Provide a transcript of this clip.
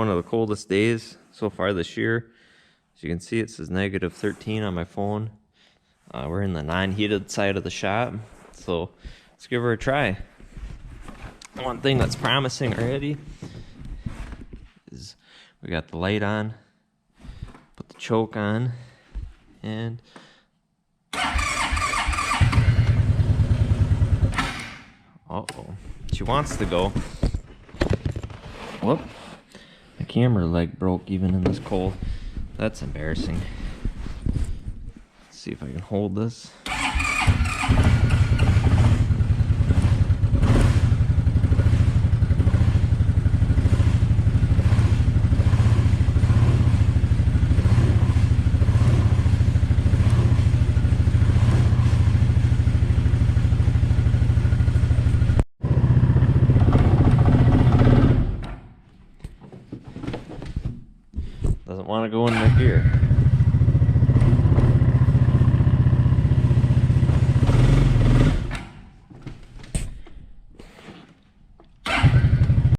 One of the coldest days so far this year. As you can see, it says negative 13 on my phone. We're in the non-heated side of the shop, so let's give her a try. One thing that's promising already is we got the light on, put the choke on, and uh-oh, she wants to go. Whoop. My camera leg broke even in this cold. That's embarrassing. Let's see if I can hold this. Doesn't want to go in the gear.